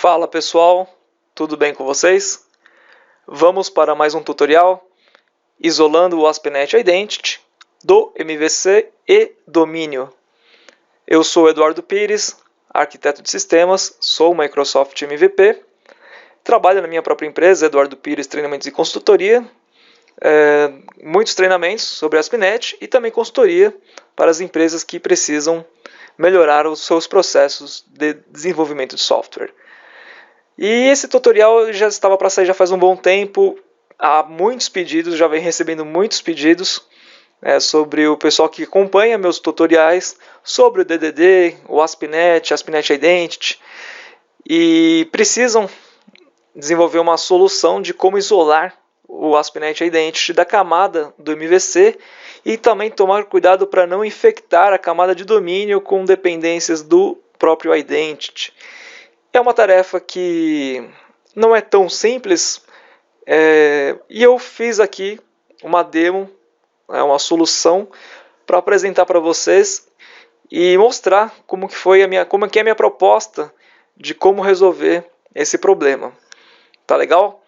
Fala pessoal, tudo bem com vocês? Vamos para mais um tutorial isolando o ASP.NET Identity do MVC e domínio. Eu sou Eduardo Pires, arquiteto de sistemas, sou Microsoft MVP, trabalho na minha própria empresa, Eduardo Pires Treinamentos e Consultoria, muitos treinamentos sobre ASP.NET e também consultoria para as empresas que precisam melhorar os seus processos de desenvolvimento de software. E esse tutorial já estava para sair já faz um bom tempo, há muitos pedidos, já vem recebendo muitos pedidos sobre o pessoal que acompanha meus tutoriais sobre o DDD, o ASP.NET, ASP.NET Identity, e precisam desenvolver uma solução de como isolar o ASP.NET Identity da camada do MVC e também tomar cuidado para não infectar a camada de domínio com dependências do próprio Identity. É uma tarefa que não é tão simples e eu fiz aqui uma demo, uma solução para apresentar para vocês e mostrar como que é a minha proposta de como resolver esse problema. Tá legal?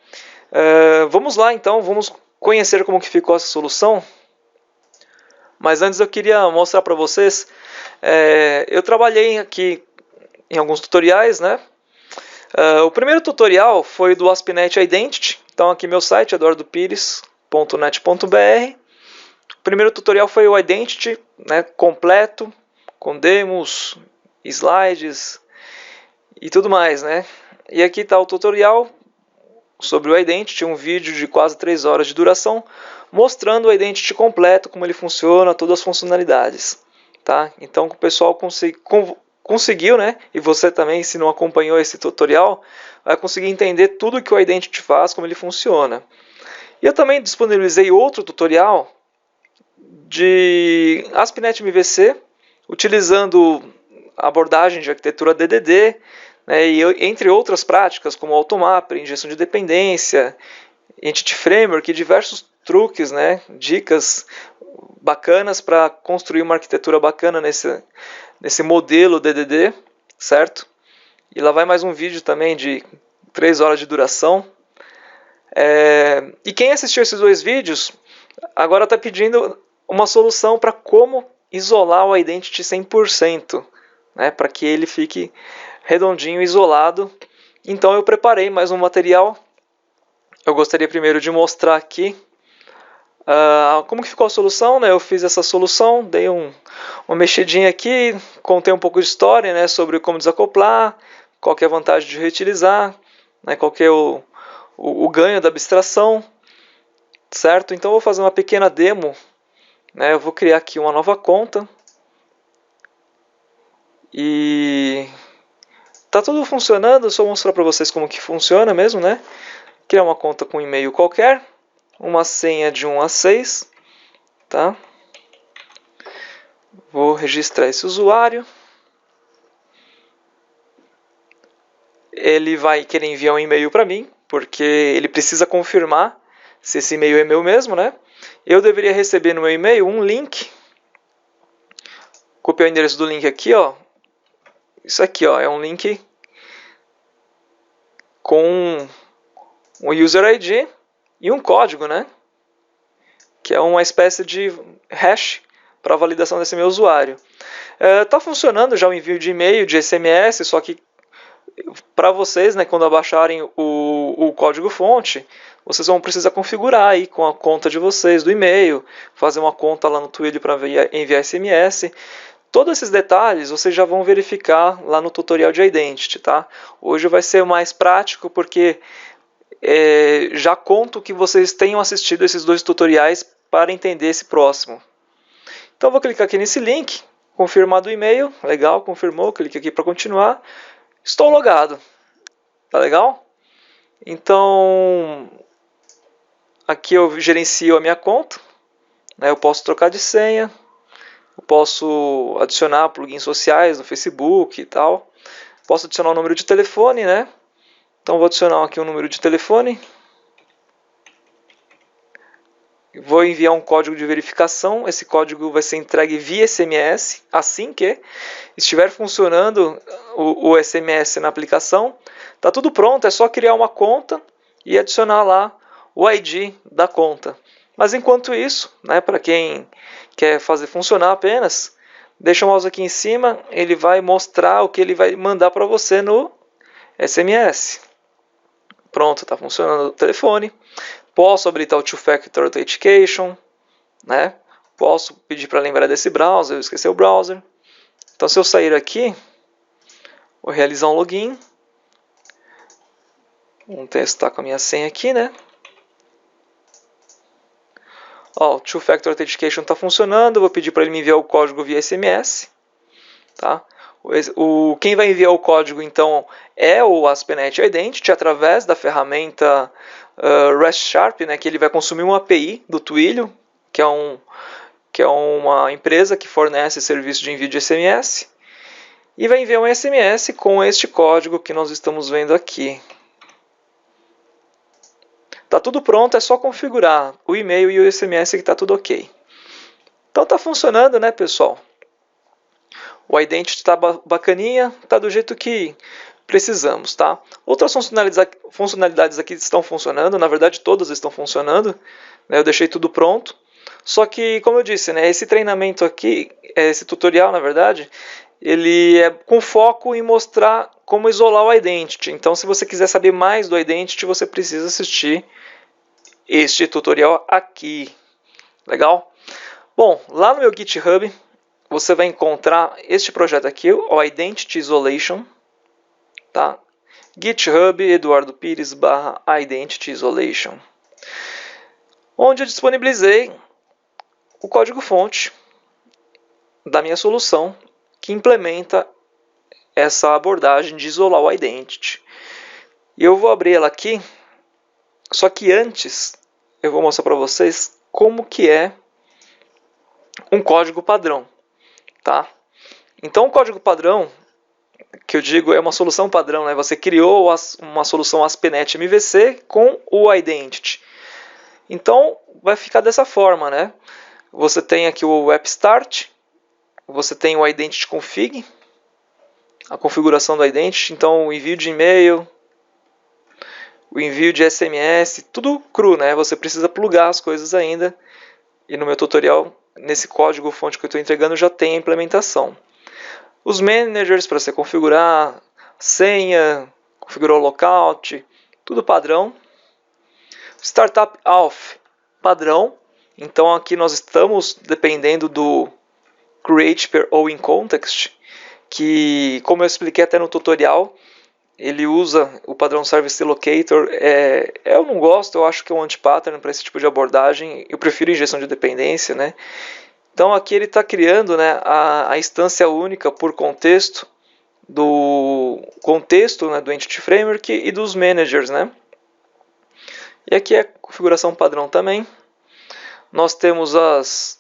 Vamos lá então, vamos conhecer como que ficou essa solução. Mas antes eu queria mostrar para vocês, eu trabalhei aqui em alguns tutoriais, né? O primeiro tutorial foi do ASP.NET Identity, então aqui meu site, eduardopires.net.br. O primeiro tutorial foi o Identity, né, completo, com demos, slides e tudo mais, né? E aqui está o tutorial sobre o Identity, um vídeo de quase 3 horas de duração, mostrando o Identity completo, como ele funciona, todas as funcionalidades. Tá? Então o pessoal conseguiu, né? E você também, se não acompanhou esse tutorial, vai conseguir entender tudo que o Identity faz, como ele funciona. E eu também disponibilizei outro tutorial de ASP.NET MVC, utilizando a abordagem de arquitetura DDD, né, e entre outras práticas como Automapper, injeção de dependência, Entity Framework e diversos truques, né, dicas bacanas para construir uma arquitetura bacana nesse modelo DDD, certo? E lá vai mais um vídeo também de 3 horas de duração. E quem assistiu esses 2 vídeos agora está pedindo uma solução para como isolar o Identity 100%, né, para que ele fique redondinho, isolado. Então eu preparei mais um material. Eu gostaria primeiro de mostrar aqui como que ficou a solução, né? Eu fiz essa solução, dei uma mexidinha aqui, contei um pouco de história, né, sobre como desacoplar, qual que é a vantagem de reutilizar, né, qual que é o ganho da abstração, certo? Então eu vou fazer uma pequena demo, né? Eu vou criar aqui uma nova conta e tá tudo funcionando, só mostrar para vocês como que funciona mesmo, né? Criar uma conta com e-mail qualquer, uma senha de 1 a 6, tá? Vou registrar esse usuário. Ele vai querer enviar um e-mail para mim, porque ele precisa confirmar se esse e-mail é meu mesmo, né? Eu deveria receber no meu e-mail um link. Copiar o endereço do link aqui, ó. Isso aqui, ó, é um link com um user ID e um código, né? Que é uma espécie de hash para validação desse meu usuário. Tá funcionando já o envio de e-mail, de SMS, só que para vocês, né, quando abaixarem o código-fonte, vocês vão precisar configurar aí com a conta de vocês do e-mail, fazer uma conta lá no Twilio para enviar SMS. Todos esses detalhes vocês já vão verificar lá no tutorial de Identity, tá? Hoje vai ser mais prático porque já conto que vocês tenham assistido esses 2 tutoriais para entender esse próximo. Então vou clicar aqui nesse link, confirmar do e-mail, legal, confirmou, clique aqui para continuar. Estou logado, tá legal? Então aqui eu gerencio a minha conta, né? Eu posso trocar de senha, eu posso adicionar plugins sociais no Facebook e tal. Posso adicionar um número de telefone, né? Então vou adicionar aqui um número de telefone. vou enviar um código de verificação, esse código vai ser entregue via SMS, assim que estiver funcionando o SMS na aplicação, está tudo pronto, é só criar uma conta e adicionar lá o ID da conta. Mas enquanto isso, né, para quem quer fazer funcionar apenas, deixa o mouse aqui em cima, ele vai mostrar o que ele vai mandar para você no SMS. Pronto, está funcionando o telefone. Posso habilitar o Two-Factor Authentication, né? Posso pedir para lembrar desse browser, eu esqueci o browser. Então, se eu sair aqui, vou realizar um login. Vamos testar com a minha senha aqui, né? Ó, o Two-Factor Authentication está funcionando. Vou pedir para ele me enviar o código via SMS. Tá? Quem vai enviar o código, então, é o ASP.NET Identity através da ferramenta REST Sharp, né, que ele vai consumir uma API do Twilio, que é uma empresa que fornece serviço de envio de SMS, e vai enviar um SMS com este código que nós estamos vendo aqui. Tá tudo pronto, é só configurar o e-mail e o SMS que está tudo ok. Então tá funcionando, né, pessoal? O Identity está bacaninha, está do jeito que precisamos, tá? Outras funcionalidades aqui estão funcionando, na verdade todas estão funcionando, né? Eu deixei tudo pronto. Só que, como eu disse, né, esse treinamento aqui, esse tutorial, na verdade, ele é com foco em mostrar como isolar o Identity. Então, se você quiser saber mais do Identity, você precisa assistir este tutorial aqui. Legal? Bom, lá no meu GitHub, você vai encontrar este projeto aqui, o Identity Isolation, tá? GitHub Eduardo Pires /Identity Isolation, onde eu disponibilizei o código-fonte da minha solução que implementa essa abordagem de isolar o Identity. E eu vou abrir ela aqui, só que antes eu vou mostrar para vocês como que é um código padrão. Tá? Então, o código padrão, que eu digo, é uma solução padrão, né? Você criou uma solução ASP.NET MVC com o Identity. Então, vai ficar dessa forma, né? Você tem aqui o App Start, você tem o Identity Config, a configuração do Identity, então o envio de e-mail, o envio de SMS, tudo cru, né? Você precisa plugar as coisas ainda, e no meu tutorial, nesse código fonte que eu estou entregando, já tem a implementação. Os managers para você configurar, senha, configurar o lockout, tudo padrão. Startup auth, padrão. Então aqui nós estamos dependendo do create per all in context, que, como eu expliquei até no tutorial, ele usa o padrão Service Locator. Eu não gosto, eu acho que é um anti-pattern para esse tipo de abordagem. Eu prefiro injeção de dependência, né? Então aqui ele está criando, né, a instância única por contexto do né, do Entity Framework e dos managers, né? E aqui é a configuração padrão também. Nós temos as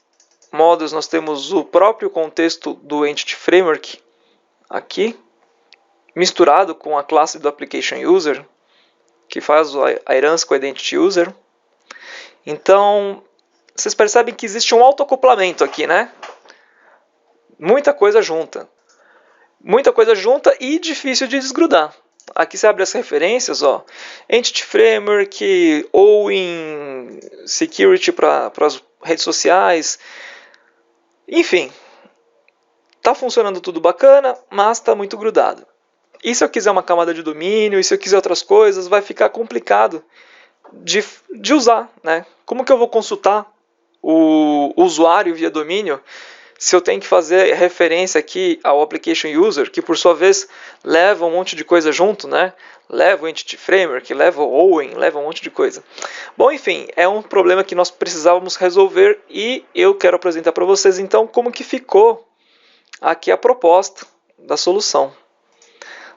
modos, nós temos o próprio contexto do Entity Framework aqui, misturado com a classe do Application User, que faz a herança com o Identity User. Então, vocês percebem que existe um autoacoplamento aqui, né? Muita coisa junta. Muita coisa junta e difícil de desgrudar. Aqui você abre as referências, ó. Entity Framework, ou em Security para as redes sociais. Enfim, tá funcionando tudo bacana, mas está muito grudado. E se eu quiser uma camada de domínio, e se eu quiser outras coisas, vai ficar complicado de usar, né? Como que eu vou consultar o usuário via domínio se eu tenho que fazer referência aqui ao Application User, que por sua vez leva um monte de coisa junto, né? Leva o Entity Framework, leva o OWIN, leva um monte de coisa. Bom, enfim, é um problema que nós precisávamos resolver e eu quero apresentar para vocês então como que ficou aqui a proposta da solução.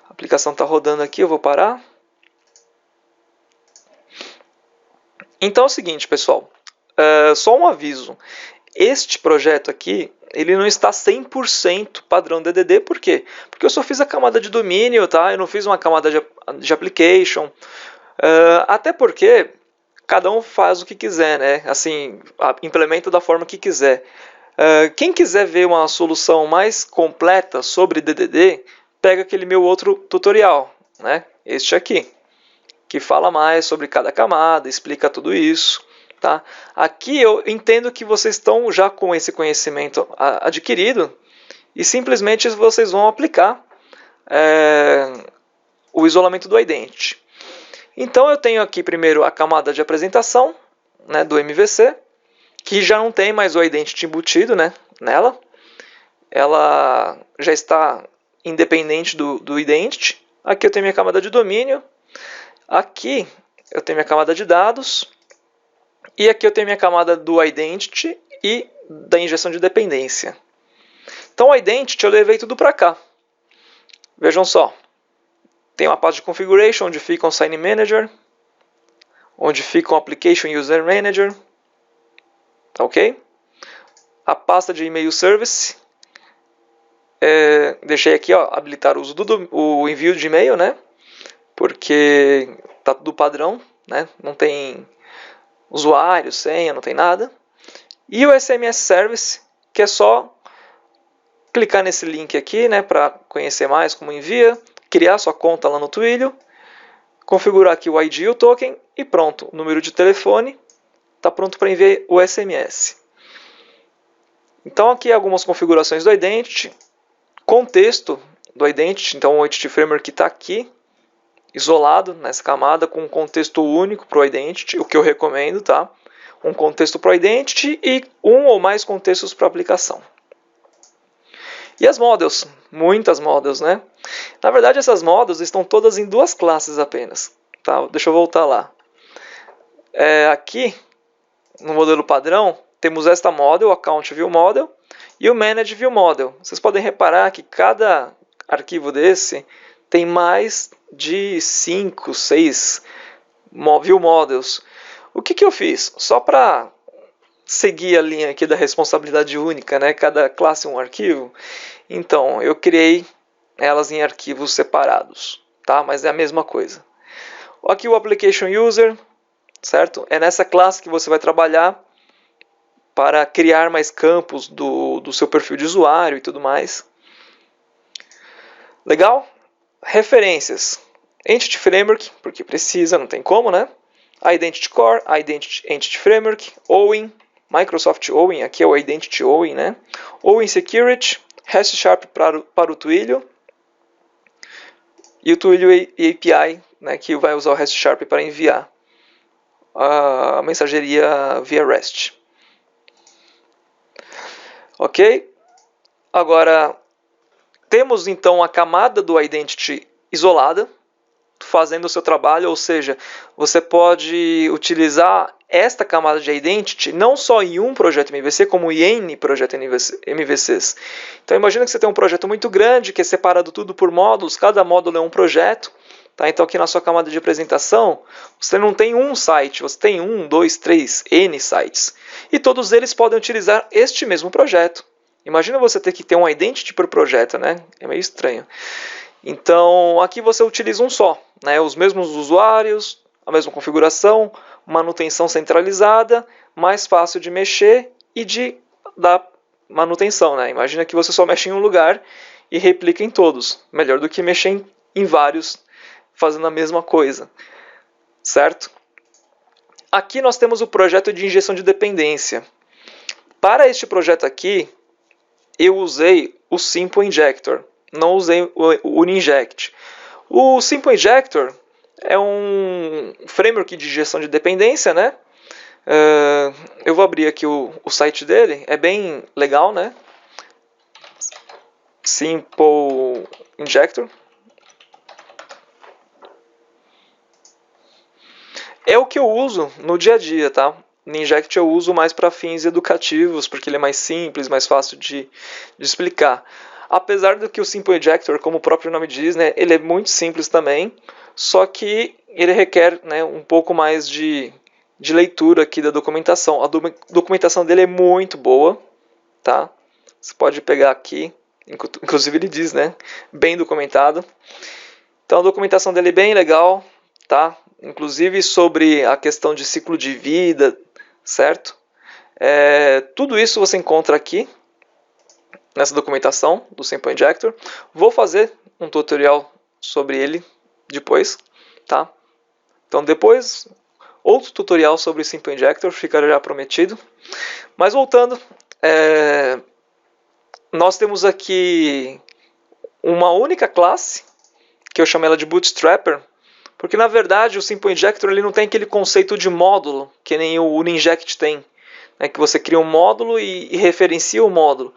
A aplicação está rodando aqui, eu vou parar. Então é o seguinte, pessoal, só um aviso. Este projeto aqui, ele não está 100% padrão DDD, por quê? Porque eu só fiz a camada de domínio, tá? Eu não fiz uma camada de application. Até porque, cada um faz o que quiser, né? Assim, implementa da forma que quiser. Quem quiser ver uma solução mais completa sobre DDD, pega aquele meu outro tutorial, né? Este aqui, que fala mais sobre cada camada, explica tudo isso. Tá? Aqui eu entendo que vocês estão já com esse conhecimento adquirido e simplesmente vocês vão aplicar o isolamento do Identity. Então eu tenho aqui primeiro a camada de apresentação, né, do MVC, que já não tem mais o Identity embutido, né, nela. Ela já está independente do Identity. Aqui eu tenho minha camada de domínio. Aqui eu tenho minha camada de dados. E aqui eu tenho minha camada do Identity e da injeção de dependência. Então o Identity eu levei tudo para cá. Vejam só. Tem uma pasta de configuration, onde fica o Sign Manager, onde fica o Application User Manager, tá ok? A pasta de Email Service, deixei aqui, ó, habilitar o uso o envio de e-mail, né? Porque tá tudo padrão, né? Não tem usuário, senha, não tem nada. E o SMS Service, que é só clicar nesse link aqui, né, para conhecer mais como envia, criar sua conta lá no Twilio, configurar aqui o ID e o token e pronto, o número de telefone está pronto para enviar o SMS. Então aqui algumas configurações do Identity, contexto do Identity, então o Identity Framework está aqui, isolado nessa camada com um contexto único para o Identity, o que eu recomendo, tá? Um contexto para o Identity e um ou mais contextos para a aplicação. E as models, muitas models, né? Na verdade, essas models estão todas em duas classes apenas. Tá? Deixa eu voltar lá. Aqui, no modelo padrão, temos esta model, Account View Model, e o Manage View Model. Vocês podem reparar que cada arquivo desse tem mais de 5, 6 View Models. O que eu fiz? Só para seguir a linha aqui da responsabilidade única, né? Cada classe um arquivo. Então, eu criei elas em arquivos separados, tá? Mas é a mesma coisa. Aqui o Application User, certo? É nessa classe que você vai trabalhar para criar mais campos do seu perfil de usuário e tudo mais. Legal? Referências. Entity Framework, porque precisa, não tem como, né? Identity Core, Entity Framework, Owin, Microsoft Owin, aqui é o Identity Owin, né? Owin Security, Hash Sharp para o Twilio e o Twilio API, né, que vai usar o Hash Sharp para enviar a mensageria via REST. Ok? Agora, temos então a camada do Identity isolada, fazendo o seu trabalho, ou seja, você pode utilizar esta camada de Identity não só em um projeto MVC, como em N projetos MVCs. Então imagina que você tem um projeto muito grande, que é separado tudo por módulos, cada módulo é um projeto. Tá? Então aqui na sua camada de apresentação, você não tem um site, você tem 1, 2, 3, N sites. E todos eles podem utilizar este mesmo projeto. Imagina você ter que ter um Identity por projeto, né? É meio estranho. Então aqui você utiliza um só, né? Os mesmos usuários, a mesma configuração, manutenção centralizada, mais fácil de mexer e de dar manutenção, né? Imagina que você só mexe em um lugar e replica em todos, melhor do que mexer em vários fazendo a mesma coisa, certo? Aqui nós temos o projeto de injeção de dependência. Para este projeto aqui, eu usei o Simple Injector, não usei o Uninject. O Simple Injector é um framework de injeção de dependência, né? Eu vou abrir aqui o site dele, é bem legal, né? Simple Injector. É o que eu uso no dia a dia, tá? O Inject eu uso mais para fins educativos, porque ele é mais simples, mais fácil de explicar. Apesar do que o Simple Injector, como o próprio nome diz, né, ele é muito simples também, só que ele requer, né, um pouco mais de leitura aqui da documentação. A documentação dele é muito boa, tá? Você pode pegar aqui, inclusive ele diz, né, bem documentado. Então a documentação dele é bem legal, tá? inclusive sobre a questão de ciclo de vida, certo? Tudo isso você encontra aqui nessa documentação do Simple Injector. Vou fazer um tutorial sobre ele depois, tá? Então depois, outro tutorial sobre o Simple Injector, fica já prometido. Mas voltando, nós temos aqui uma única classe, que eu chamo ela de Bootstrapper, porque na verdade o Simple Injector ele não tem aquele conceito de módulo, que nem o Uninject tem, né, que você cria um módulo e referencia o módulo.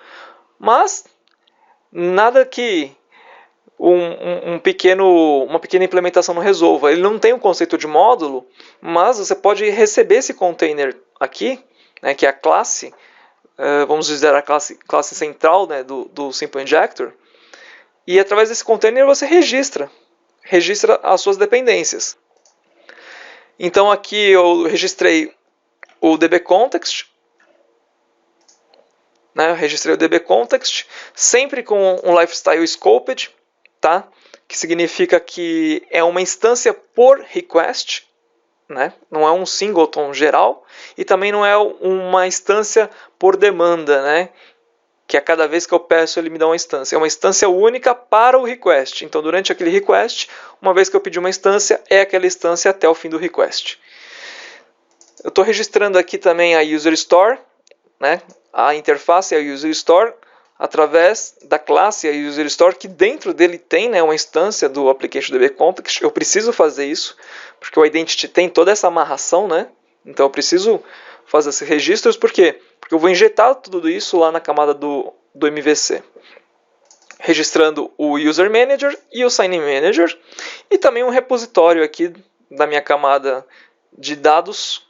Mas nada que uma pequena implementação não resolva. Ele não tem um conceito de módulo, mas você pode receber esse container aqui, né, que é a classe, vamos dizer a classe central, né, do Simple Injector, e através desse container você registra as suas dependências. Então aqui eu registrei o dbContext, né, eu registrei o dbContext, sempre com um lifestyle scoped, tá? Que significa que é uma instância por request, né? Não é um singleton geral, e também não é uma instância por demanda, né? Que a cada vez que eu peço ele me dá uma instância. É uma instância única para o request. Então durante aquele request, uma vez que eu pedi uma instância, é aquela instância até o fim do request. Eu estou registrando aqui também a User Store, né? A interface é a User Store, através da classe a User Store, que dentro dele tem, né, uma instância do Application dbContext. Eu preciso fazer isso, porque o Identity tem toda essa amarração, né? Então eu preciso fazer esses registros, por quê? Porque eu vou injetar tudo isso lá na camada do MVC. Registrando o User Manager e o Sign Manager, e também um repositório aqui da minha camada de dados.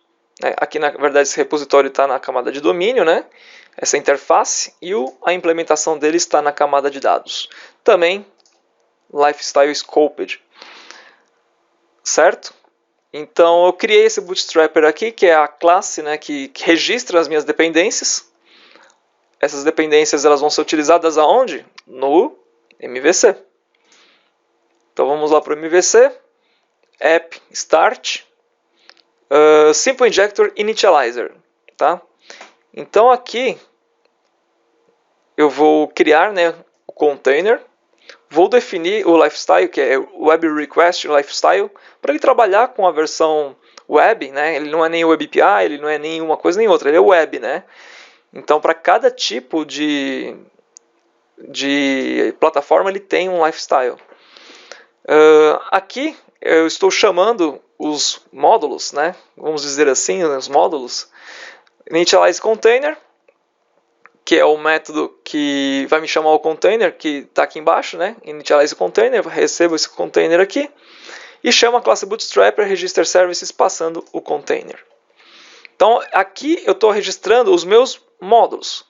Aqui, na verdade, esse repositório está na camada de domínio, né? Essa interface, e a implementação dele está na camada de dados. Também Lifestyle Scoped. Certo? Então eu criei esse Bootstrapper aqui, que é a classe, né, que registra as minhas dependências. Essas dependências elas vão ser utilizadas aonde? No MVC. Então vamos lá para o MVC. App Start. Simple Injector Initializer. Tá? Então aqui eu vou criar, né, o container, vou definir o lifestyle, que é o Web Request Lifestyle, para ele trabalhar com a versão web, né? Ele não é nem o WebAPI, ele não é nem uma coisa nem outra, ele é web, né? Então para cada tipo de plataforma ele tem um lifestyle. Aqui eu estou chamando os módulos, né? Vamos dizer assim, os módulos. Initialize Container, que é o método que vai me chamar o container, que está aqui embaixo, né? Initialize Container, recebo esse container aqui, e chamo a classe Bootstrapper Register Services passando o container. Então aqui eu estou registrando os meus módulos,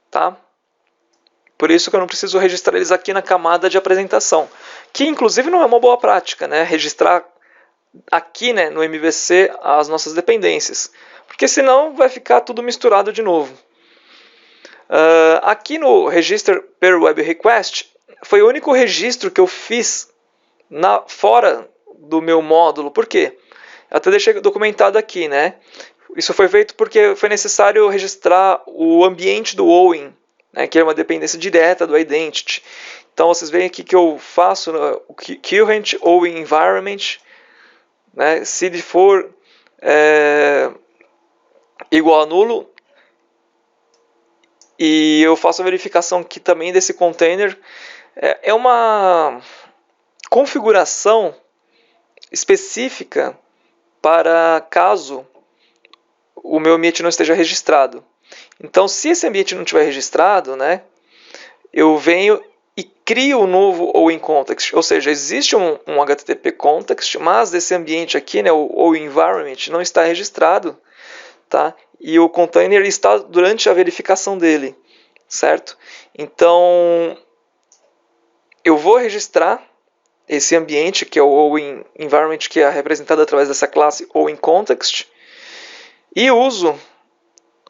tá? Por isso que eu não preciso registrar eles aqui na camada de apresentação, que inclusive não é uma boa prática, né? Registrar aqui, né, no MVC as nossas dependências, porque senão vai ficar tudo misturado de novo. Aqui no Register per Web Request foi o único registro que eu fiz fora do meu módulo. Por quê? Até deixei documentado aqui, né? Isso foi feito porque foi necessário registrar o ambiente do Owing, né, que é uma dependência direta do Identity. Então vocês veem aqui que eu faço o current Owing environment, né, se ele for igual a nulo, e eu faço a verificação aqui também desse container. É uma configuração específica para caso o meu ambiente não esteja registrado. Então, se esse ambiente não estiver registrado, né, eu venho e crio um novo Owing Context. Ou seja, existe um HTTP Context, mas esse ambiente aqui, né, o Owing Environment, não está registrado. Tá? E o container está durante a verificação dele, certo? Então, eu vou registrar esse ambiente, que é o Owing Environment, que é representado através dessa classe Owing Context, e uso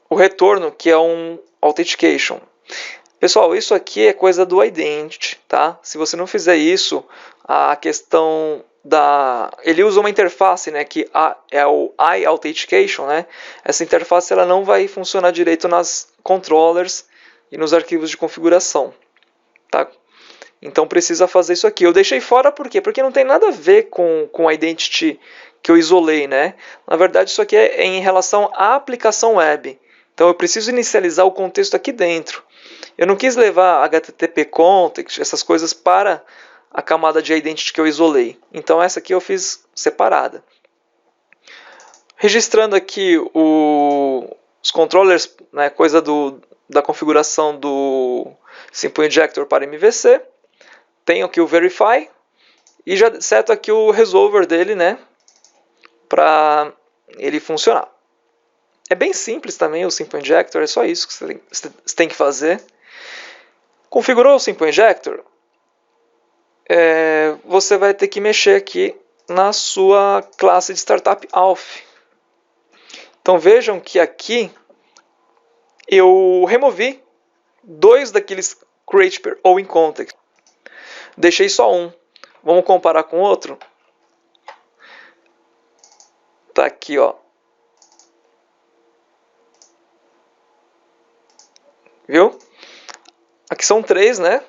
o retorno, que é um Authentication. Pessoal, isso aqui é coisa do Identity, tá? Se você não fizer isso, a questão ele usa uma interface, né, que é o iAuthentication, né? Essa interface ela não vai funcionar direito nas controllers e nos arquivos de configuração, tá? Então precisa fazer isso aqui. Eu deixei fora por quê? Porque não tem nada a ver com a identity que eu isolei, né? Na verdade, isso aqui é em relação à aplicação web. Então eu preciso inicializar o contexto aqui dentro. Eu não quis levar HTTP context, essas coisas para a camada de identity que eu isolei. Então essa aqui eu fiz separada. Registrando aqui os controllers, né, coisa da configuração do Simple Injector para MVC. Tenho aqui o Verify e já seto aqui o Resolver dele, né, para ele funcionar. É bem simples também o Simple Injector, é só isso que você tem que fazer. Configurou o Simple Injector? Você vai ter que mexer aqui na sua classe de Startup Auth. Então vejam que aqui eu removi 2 daqueles Create Per ou In Context. Deixei só um. Vamos comparar com outro? Tá aqui, ó. Viu? Aqui são 3, né?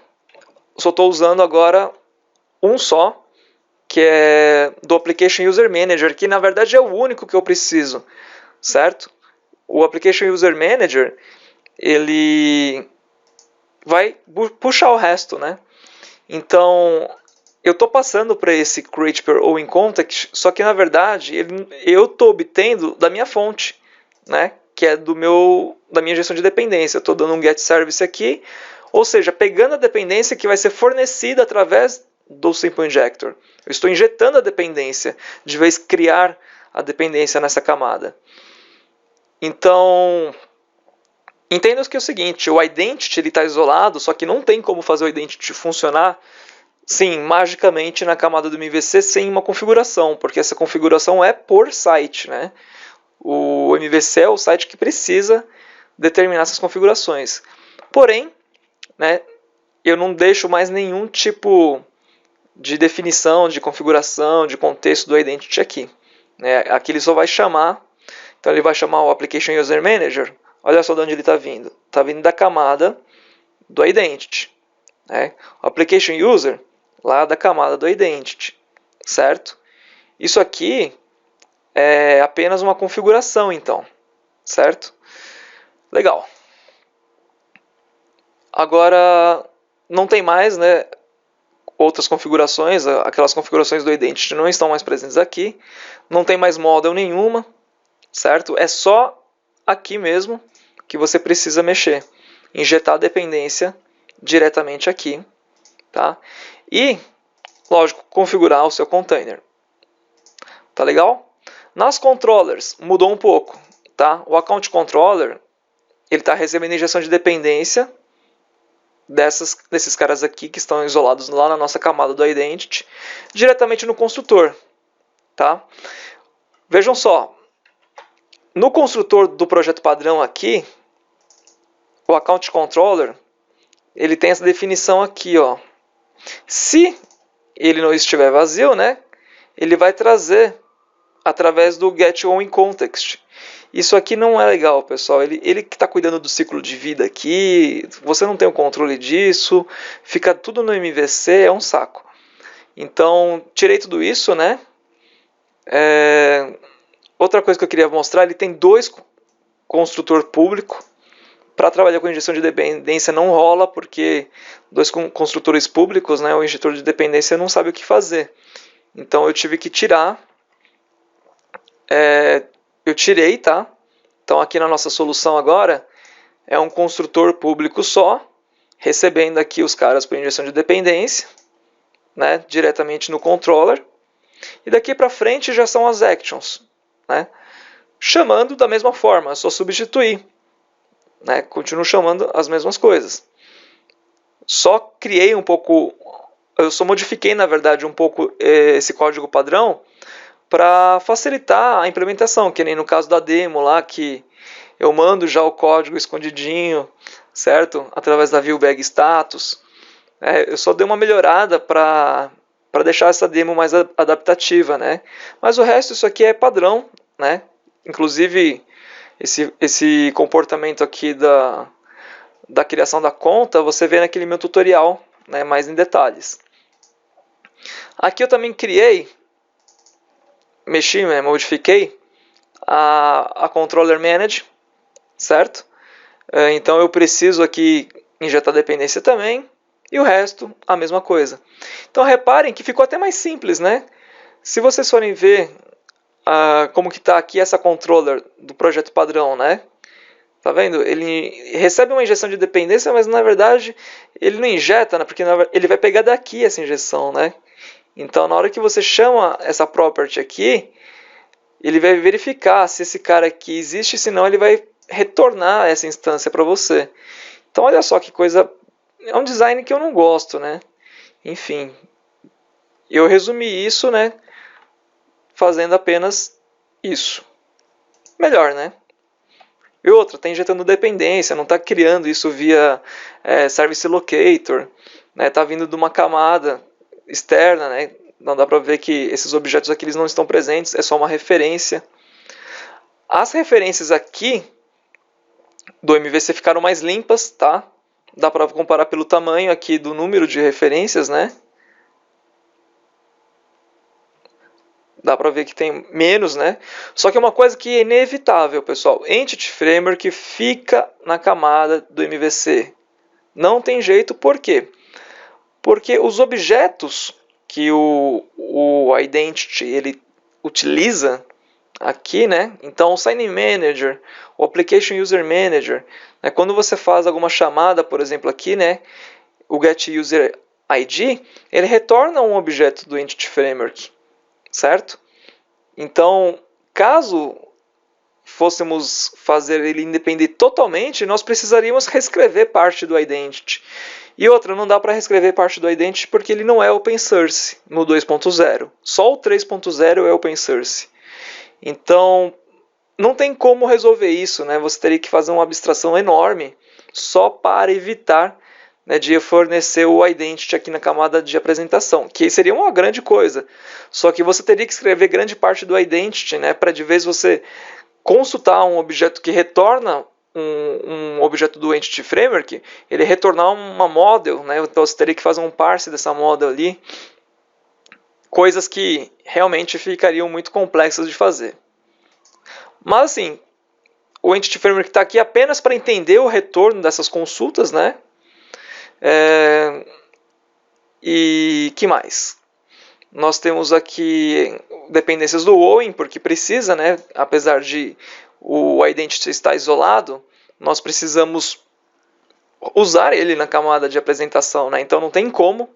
Só estou usando agora um só, que é do Application User Manager, que na verdade é o único que eu preciso, certo? O Application User Manager, ele vai puxar o resto, né? Então, eu estou passando para esse Create Per ou In Context, só que na verdade eu estou obtendo da minha fonte, né? Que é da minha gestão de dependência. Eu estou dando um Get Service aqui, ou seja, pegando a dependência que vai ser fornecida através do Simple Injector. Eu estou injetando a dependência, de vez criar a dependência nessa camada. Então, entenda que é o seguinte, o Identity está isolado, só que não tem como fazer o Identity funcionar, sim, magicamente na camada do MVC sem uma configuração, porque essa configuração é por site, né? O MVC é o site que precisa determinar essas configurações. Porém, né, eu não deixo mais nenhum tipo de definição, de configuração, de contexto do Identity aqui. Né? Aqui ele só vai chamar, então ele vai chamar o Application User Manager. Olha só de onde ele está vindo. Está vindo da camada do Identity. Né? O Application User, lá da camada do Identity. Certo? Isso aqui é apenas uma configuração, então. Certo? Legal. Agora, não tem mais, né, outras configurações. Aquelas configurações do Identity não estão mais presentes aqui. Não tem mais model nenhuma. Certo? É só aqui mesmo que você precisa mexer. Injetar a dependência diretamente aqui. Tá? E, lógico, configurar o seu container. Tá legal? Nas controllers, mudou um pouco. Tá? O Account Controller ele está recebendo injeção de dependência desses caras aqui que estão isolados lá na nossa camada do Identity, diretamente no construtor. Tá? Vejam só. No construtor do projeto padrão aqui, o Account Controller, ele tem essa definição aqui, ó. Se ele não estiver vazio, né, ele vai trazer através do Get On In Context. Isso aqui não é legal, pessoal. Ele que está cuidando do ciclo de vida aqui, você não tem o controle disso, fica tudo no MVC, é um saco. Então, tirei tudo isso, né? Outra coisa que eu queria mostrar, ele tem 2 construtor público. Para trabalhar com injeção de dependência não rola, porque 2 construtores públicos, né, o injetor de dependência não sabe o que fazer. Então eu tive que tirar. Eu tirei, tá? Então aqui na nossa solução agora é um construtor público só, recebendo aqui os caras por injeção de dependência, né, diretamente no controller. E daqui para frente já são as actions, né, chamando da mesma forma, é só substituir. Né, continuo chamando as mesmas coisas. Só criei um pouco, eu só modifiquei na verdade um pouco esse código padrão para facilitar a implementação, que nem no caso da demo lá, que eu mando já o código escondidinho, certo? Através da view bag status. Eu só dei uma melhorada para para deixar essa demo mais adaptativa, né? Mas o resto, isso aqui é padrão, né? Inclusive, esse comportamento aqui da criação da conta, você vê naquele meu tutorial, né, mais em detalhes. Aqui eu também mexi, né, modifiquei a Controller Manage, certo? Então eu preciso aqui injetar dependência também, e o resto a mesma coisa. Então reparem que ficou até mais simples, né? Se vocês forem ver como que está aqui essa controller do projeto padrão, né? Tá vendo? Ele recebe uma injeção de dependência, mas na verdade ele não injeta, né? Porque ele vai pegar daqui essa injeção, né? Então na hora que você chama essa property aqui, ele vai verificar se esse cara aqui existe, senão ele vai retornar essa instância para você. Então olha só que coisa, é um design que eu não gosto, né? Enfim, eu resumi isso, né? Fazendo apenas isso. Melhor, né? E outra, está injetando dependência, não está criando isso via Service Locator, né? Está vindo de uma camada externa, né? Não dá para ver que esses objetos aqui eles não estão presentes, é só uma referência. As referências aqui do MVC ficaram mais limpas, tá? Dá para comparar pelo tamanho aqui do número de referências, né? Dá para ver que tem menos, né? Só que é uma coisa que é inevitável, pessoal. Entity Framework fica na camada do MVC. Não tem jeito, por quê? Porque os objetos que o Identity ele utiliza aqui, né? Então o Sign Manager, o Application User Manager, né? Quando você faz alguma chamada, por exemplo aqui, né? O GetUserID, ele retorna um objeto do Entity Framework, certo? Então, caso fôssemos fazer ele independer totalmente, nós precisaríamos reescrever parte do Identity. E outra, não dá para reescrever parte do Identity porque ele não é open source no 2.0. Só o 3.0 é open source. Então, não tem como resolver isso, né? Você teria que fazer uma abstração enorme só para evitar, né, de fornecer o Identity aqui na camada de apresentação, que seria uma grande coisa. Só que você teria que escrever grande parte do Identity, né, para de vez você consultar um objeto que retorna um objeto do Entity Framework, ele retornar uma model, né? Então você teria que fazer um parse dessa model ali, coisas que realmente ficariam muito complexas de fazer. Mas assim, o Entity Framework está aqui apenas para entender o retorno dessas consultas, né? E que mais? Nós temos aqui dependências do OWIN, porque precisa, né? Apesar de o Identity estar isolado, nós precisamos usar ele na camada de apresentação, né? Então não tem como.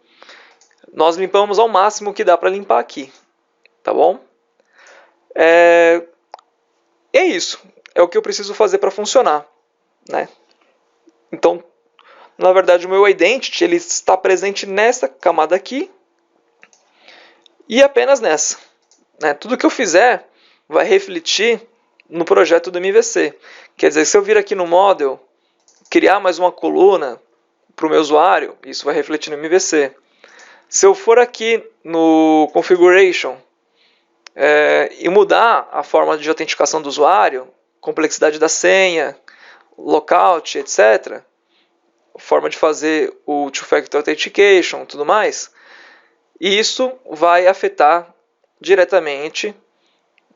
Nós limpamos ao máximo que dá para limpar aqui, tá bom? É isso. É o que eu preciso fazer para funcionar, né? Então, na verdade, o meu Identity ele está presente nessa camada aqui e apenas nessa, né? Tudo que eu fizer vai refletir no projeto do MVC. Quer dizer, se eu vir aqui no Model, criar mais uma coluna para o meu usuário, isso vai refletir no MVC. Se eu for aqui no Configuration e mudar a forma de autenticação do usuário, complexidade da senha, lockout, etc., forma de fazer o Two-Factor Authentication, tudo mais, e isso vai afetar diretamente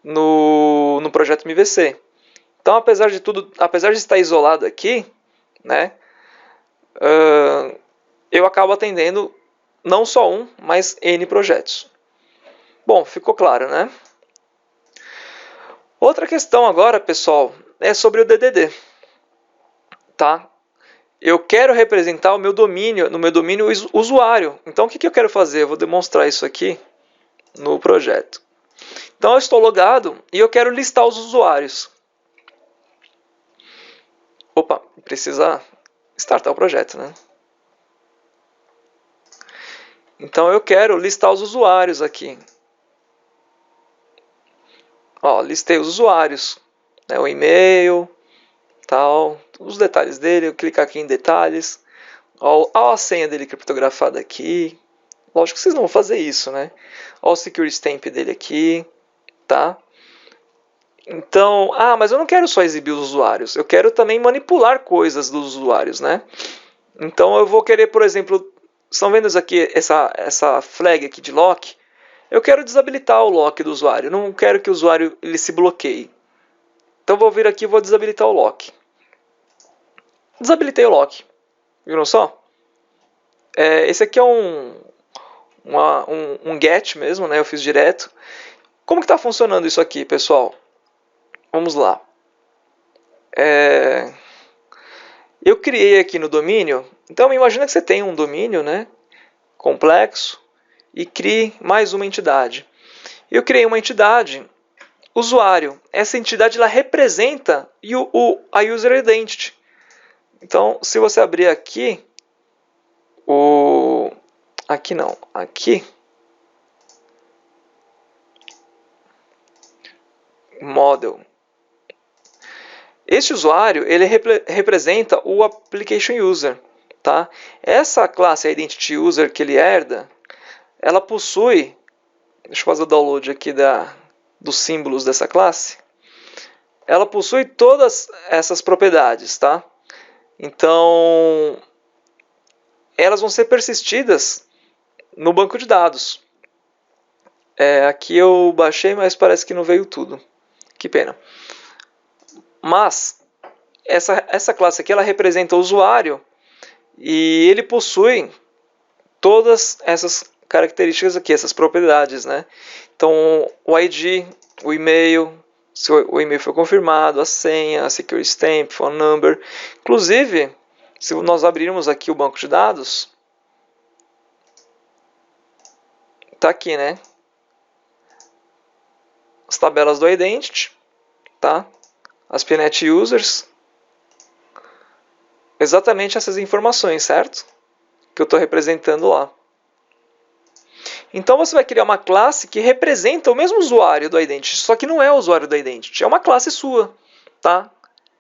no projeto MVC. Então, apesar de tudo, apesar de estar isolado aqui, né, eu acabo atendendo não só um, mas N projetos. Bom, ficou claro, né? Outra questão agora, pessoal, é sobre o DDD. Tá? Eu quero representar o meu domínio, no meu domínio usuário. Então, o que eu quero fazer? Eu vou demonstrar isso aqui no projeto. Então, eu estou logado e eu quero listar os usuários. Opa, precisa startar o projeto, né? Então, eu quero listar os usuários aqui. Ó, listei os usuários, né, o e-mail, tal, os detalhes dele. Eu clicar aqui em detalhes, ó, a senha dele criptografada aqui, Lógico que vocês não vão fazer isso, né? Olha o secure stamp dele aqui, tá? Então, mas eu não quero só exibir os usuários, eu quero também manipular coisas dos usuários, né? Então eu vou querer, por exemplo, estão vendo aqui essa flag aqui de lock? Eu quero desabilitar o lock do usuário, não quero que o usuário ele se bloqueie. Então vou vir aqui e vou desabilitar o lock. Desabilitei o lock, viram só? Esse aqui é um get mesmo, né? Eu fiz direto. Como que está funcionando isso aqui, pessoal? Vamos lá. Eu criei aqui no domínio. Então imagina que você tem um domínio, né, complexo e crie mais uma entidade. Eu criei uma entidade usuário. Essa entidade ela representa a user identity. Então, se você abrir aqui aqui model. Este usuário ele representa o application user, tá? Essa classe identity user que ele herda, ela possui, deixa eu fazer o download aqui dos símbolos dessa classe. Ela possui todas essas propriedades, tá? Então, elas vão ser persistidas no banco de dados. Aqui eu baixei, mas parece que não veio tudo. Que pena. Mas, essa classe aqui ela representa o usuário e ele possui todas essas características aqui, essas propriedades, né? Então, o ID, o e-mail, se o e-mail foi confirmado, a senha, a secure stamp, phone number. Inclusive, se nós abrirmos aqui o banco de dados, tá aqui, né? As tabelas do identity, tá? As PNet users, exatamente essas informações, certo? Que eu estou representando lá. Então você vai criar uma classe que representa o mesmo usuário do identity, só que não é o usuário do identity, é uma classe sua, tá?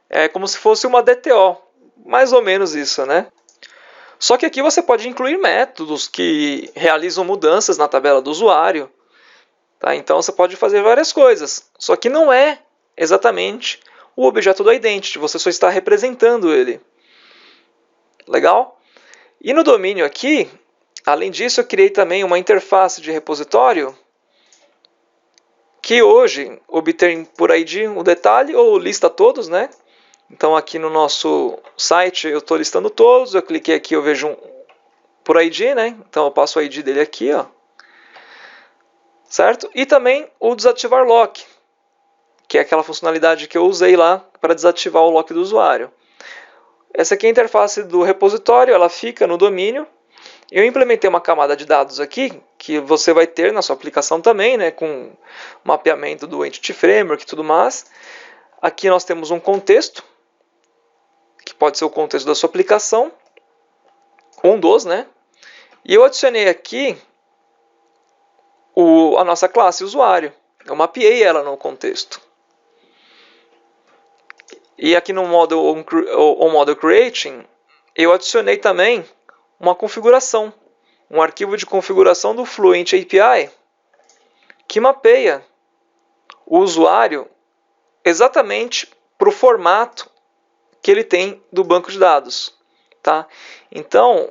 É como se fosse uma DTO, mais ou menos isso, né? Só que aqui você pode incluir métodos que realizam mudanças na tabela do usuário, tá? Então você pode fazer várias coisas, só que não é exatamente o objeto do identity, você só está representando ele. Legal? E no domínio aqui, além disso, eu criei também uma interface de repositório que hoje obtém por ID o detalhe ou lista todos, né? Então aqui no nosso site eu estou listando todos, eu cliquei aqui, eu vejo por ID, né? Então eu passo o ID dele aqui, ó. Certo? E também o desativar lock, que é aquela funcionalidade que eu usei lá para desativar o lock do usuário. Essa aqui é a interface do repositório, ela fica no domínio. Eu implementei uma camada de dados aqui, que você vai ter na sua aplicação também, né, com mapeamento do Entity Framework e tudo mais. Aqui nós temos um contexto, que pode ser o contexto da sua aplicação, um dos, né? E eu adicionei aqui a nossa classe usuário. Eu mapeei ela no contexto. E aqui no model creating, eu adicionei também uma configuração, um arquivo de configuração do Fluent API, que mapeia o usuário exatamente para o formato que ele tem do banco de dados. Tá? Então,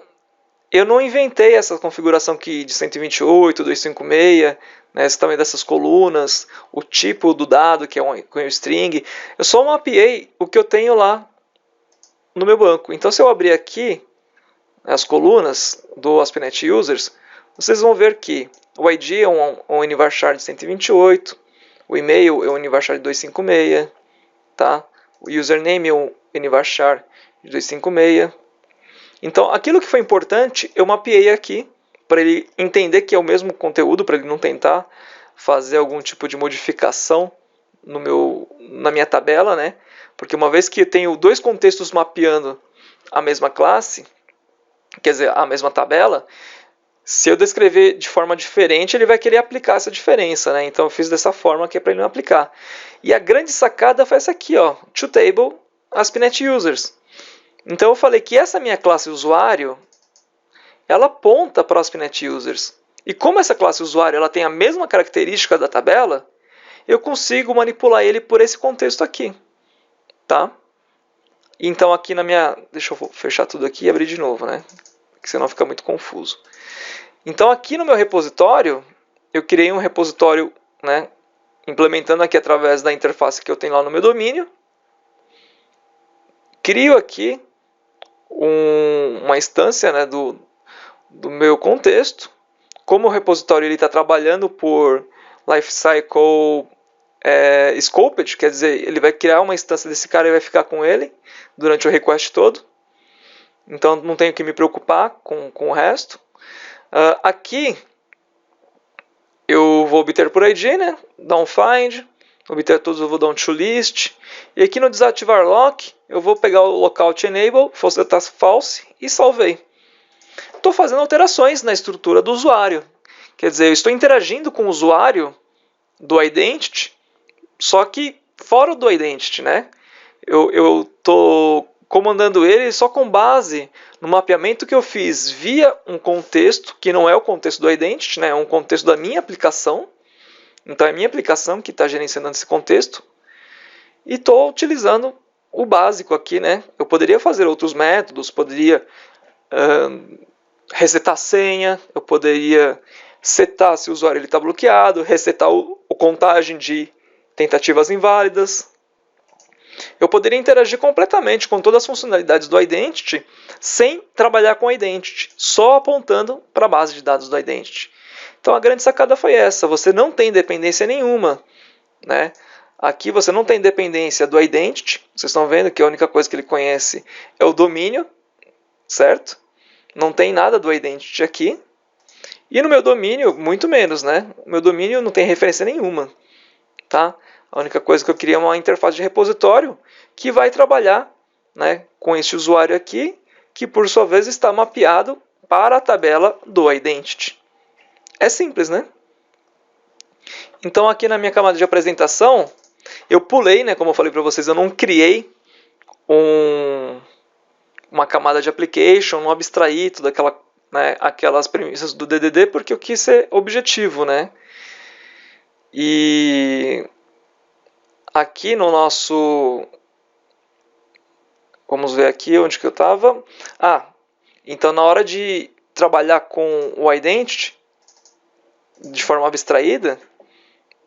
eu não inventei essa configuração aqui de 128, 256, né, também dessas colunas, o tipo do dado, que é um string. Eu só mapeei o que eu tenho lá no meu banco. Então, se eu abrir aqui as colunas do ASP.NET Users, vocês vão ver que o ID é um UniVarchar de 128, o e-mail é um UniVarchar de 256, tá? O username é um UniVarchar de 256. Então, aquilo que foi importante, eu mapeei aqui, para ele entender que é o mesmo conteúdo, para ele não tentar fazer algum tipo de modificação na minha tabela, né? Porque uma vez que eu tenho dois contextos mapeando a mesma classe, quer dizer, a mesma tabela, se eu descrever de forma diferente, ele vai querer aplicar essa diferença, né? Então eu fiz dessa forma que é para ele não aplicar. E a grande sacada foi essa aqui, ó, toTable ASP.NET Users. Então eu falei que essa minha classe usuário, ela aponta para o ASP.NET Users. E como essa classe usuário ela tem a mesma característica da tabela, eu consigo manipular ele por esse contexto aqui. Tá? Então aqui na minha... Deixa eu fechar tudo aqui e abrir de novo, né? Porque senão fica muito confuso. Então aqui no meu repositório, eu criei um repositório, né, implementando aqui através da interface que eu tenho lá no meu domínio. Crio aqui uma instância, né, do meu contexto. Como o repositório está trabalhando por lifecycle scoped, quer dizer, ele vai criar uma instância desse cara e vai ficar com ele durante o request todo. Então não tenho que me preocupar com o resto. Aqui eu vou obter por ID, né? Dar um find, obter todos, eu vou dar um toList. E aqui no desativar lock, eu vou pegar o lockout enable, false e salvei. Estou fazendo alterações na estrutura do usuário. Quer dizer, eu estou interagindo com o usuário do identity, só que fora do identity, né? Eu estou comandando ele só com base no mapeamento que eu fiz via um contexto, que não é o contexto do identity, né? É um contexto da minha aplicação. Então é a minha aplicação que está gerenciando esse contexto. E estou utilizando o básico aqui, né? Eu poderia fazer outros métodos, poderia resetar a senha, eu poderia setar se o usuário está bloqueado, resetar a contagem de tentativas inválidas. Eu poderia interagir completamente com todas as funcionalidades do Identity sem trabalhar com o Identity, só apontando para a base de dados do Identity. Então a grande sacada foi essa, você não tem dependência nenhuma, né? Aqui você não tem dependência do Identity, vocês estão vendo que a única coisa que ele conhece é o domínio, certo? Não tem nada do Identity aqui. E no meu domínio, muito menos, né? O meu domínio não tem referência nenhuma, tá? A única coisa que eu queria é uma interface de repositório que vai trabalhar, né, com esse usuário aqui, que por sua vez está mapeado para a tabela do Identity. É simples, né? Então aqui na minha camada de apresentação, eu pulei, né, como eu falei para vocês, eu não criei uma camada de application, não abstraí toda aquelas premissas do DDD, porque eu quis ser objetivo, né? E aqui no nosso... Vamos ver aqui onde que eu estava. Então na hora de trabalhar com o Identity, de forma abstraída,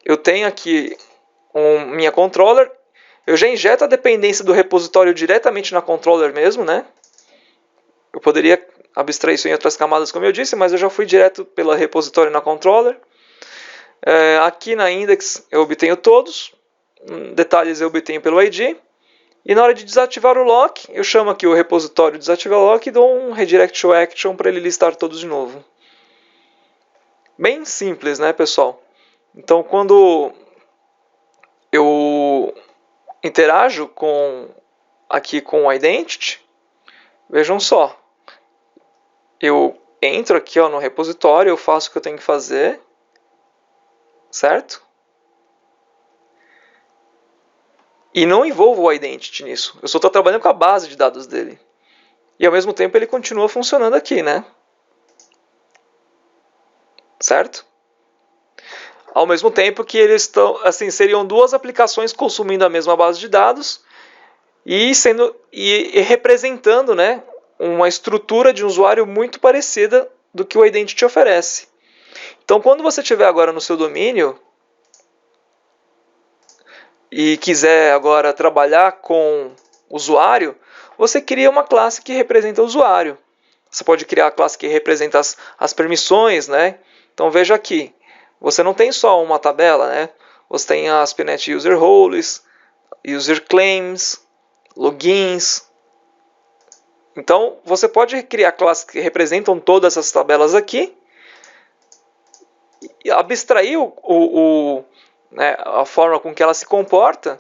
eu tenho aqui minha controller, eu já injeto a dependência do repositório diretamente na controller mesmo, né? Eu poderia abstrair isso em outras camadas, como eu disse, mas eu já fui direto pela repositório na controller. Aqui na index eu obtenho todos, detalhes eu obtenho pelo ID, e na hora de desativar o lock, eu chamo aqui o repositório desativar lock e dou um redirect to action para ele listar todos de novo. Bem simples, né, pessoal? Então, quando eu interajo aqui com o Identity, vejam só, eu entro aqui no repositório, eu faço o que eu tenho que fazer, certo? E não envolvo o Identity nisso, eu só estou trabalhando com a base de dados dele. E ao mesmo tempo ele continua funcionando aqui, né? Certo? Ao mesmo tempo que eles estão, assim, seriam duas aplicações consumindo a mesma base de dados e representando, né, uma estrutura de usuário muito parecida do que o Identity oferece. Então, quando você estiver agora no seu domínio e quiser agora trabalhar com usuário, você cria uma classe que representa o usuário. Você pode criar a classe que representa as permissões, né? Então veja aqui, você não tem só uma tabela, né? Você tem as ASP.NET User Roles, User Claims, Logins. Então você pode criar classes que representam todas essas tabelas aqui, e abstrair a forma com que ela se comporta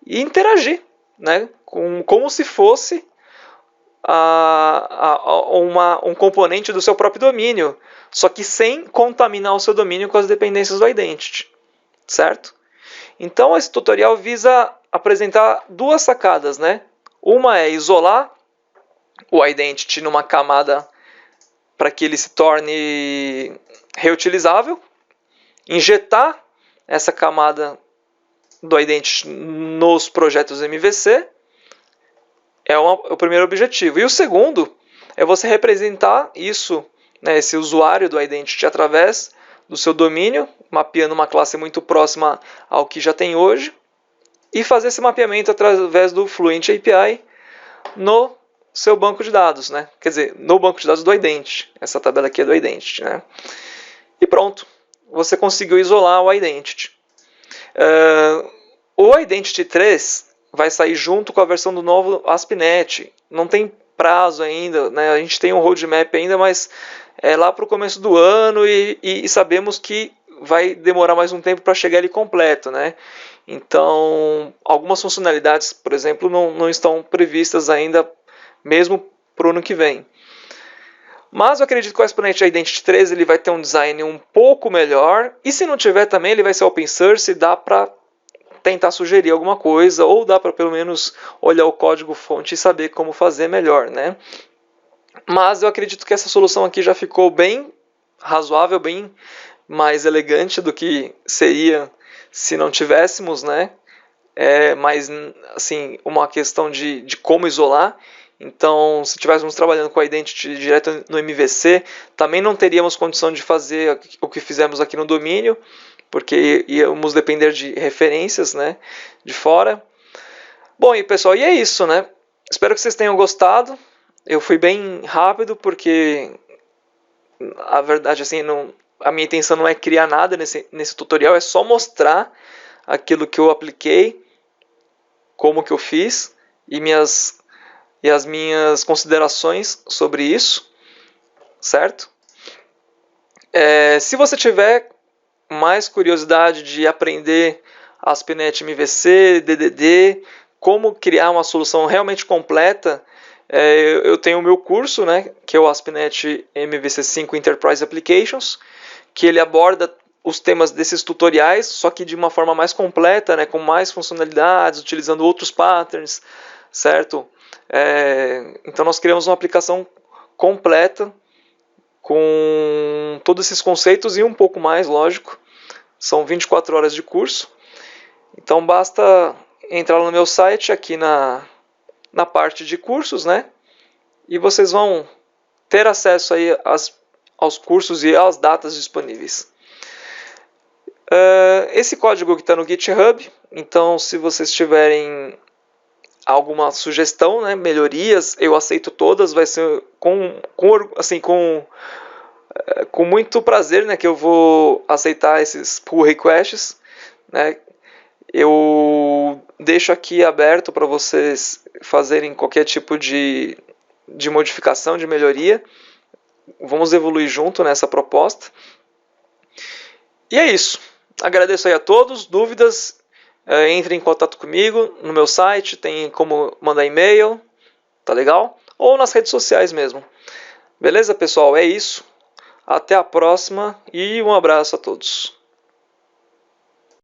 e interagir, né? Como se fosse um componente do seu próprio domínio, só que sem contaminar o seu domínio com as dependências do Identity, certo? Então esse tutorial visa apresentar duas sacadas, né? Uma é isolar o Identity numa camada para que ele se torne reutilizável, injetar essa camada do Identity nos projetos MVC é o primeiro objetivo. E o segundo é você representar isso, né, esse usuário do Identity através do seu domínio, mapeando uma classe muito próxima ao que já tem hoje, e fazer esse mapeamento através do Fluent API no seu banco de dados, né? Quer dizer, no banco de dados do Identity. Essa tabela aqui é do Identity, né? E pronto, você conseguiu isolar o Identity. O Identity 3 vai sair junto com a versão do novo ASP.NET. Não tem prazo ainda, né? A gente tem um roadmap ainda, mas é lá para o começo do ano e sabemos que vai demorar mais um tempo para chegar ele completo, né? Então, algumas funcionalidades, por exemplo, não estão previstas ainda, mesmo para o ano que vem. Mas eu acredito que o ASP.NET Identity 3 ele vai ter um design um pouco melhor, e se não tiver também, ele vai ser open source e dá para tentar sugerir alguma coisa, ou dá para pelo menos olhar o código-fonte e saber como fazer melhor, né? Mas eu acredito que essa solução aqui já ficou bem razoável, bem mais elegante do que seria se não tivéssemos, né? Mas, assim, uma questão de como isolar. Então, se estivéssemos trabalhando com a Identity direto no MVC, também não teríamos condição de fazer o que fizemos aqui no domínio, porque íamos depender de referências, né, de fora. Bom, e pessoal, e é isso, né? Espero que vocês tenham gostado. Eu fui bem rápido, porque a verdade, assim, a minha intenção não é criar nada nesse tutorial, é só mostrar aquilo que eu apliquei, como que eu fiz e as minhas considerações sobre isso, certo? Se você tiver mais curiosidade de aprender ASP.NET MVC, DDD, como criar uma solução realmente completa, eu tenho o meu curso, né, que é o ASP.NET MVC 5 Enterprise Applications, que ele aborda os temas desses tutoriais, só que de uma forma mais completa, né, com mais funcionalidades, utilizando outros patterns, certo? Então nós criamos uma aplicação completa com todos esses conceitos e um pouco mais, lógico. São 24 horas de curso. Então basta entrar no meu site aqui na parte de cursos, né? E vocês vão ter acesso aí aos cursos e às datas disponíveis. Esse código que está no GitHub, então se vocês tiverem alguma sugestão, né, melhorias, eu aceito todas, vai ser com muito prazer, né, que eu vou aceitar esses pull requests, né. Eu deixo aqui aberto para vocês fazerem qualquer tipo de modificação, de melhoria. Vamos evoluir junto nessa proposta. E é isso. Agradeço aí a todos. Dúvidas, entre em contato comigo no meu site, tem como mandar e-mail, tá legal? Ou nas redes sociais mesmo. Beleza, pessoal? É isso. Até a próxima e um abraço a todos.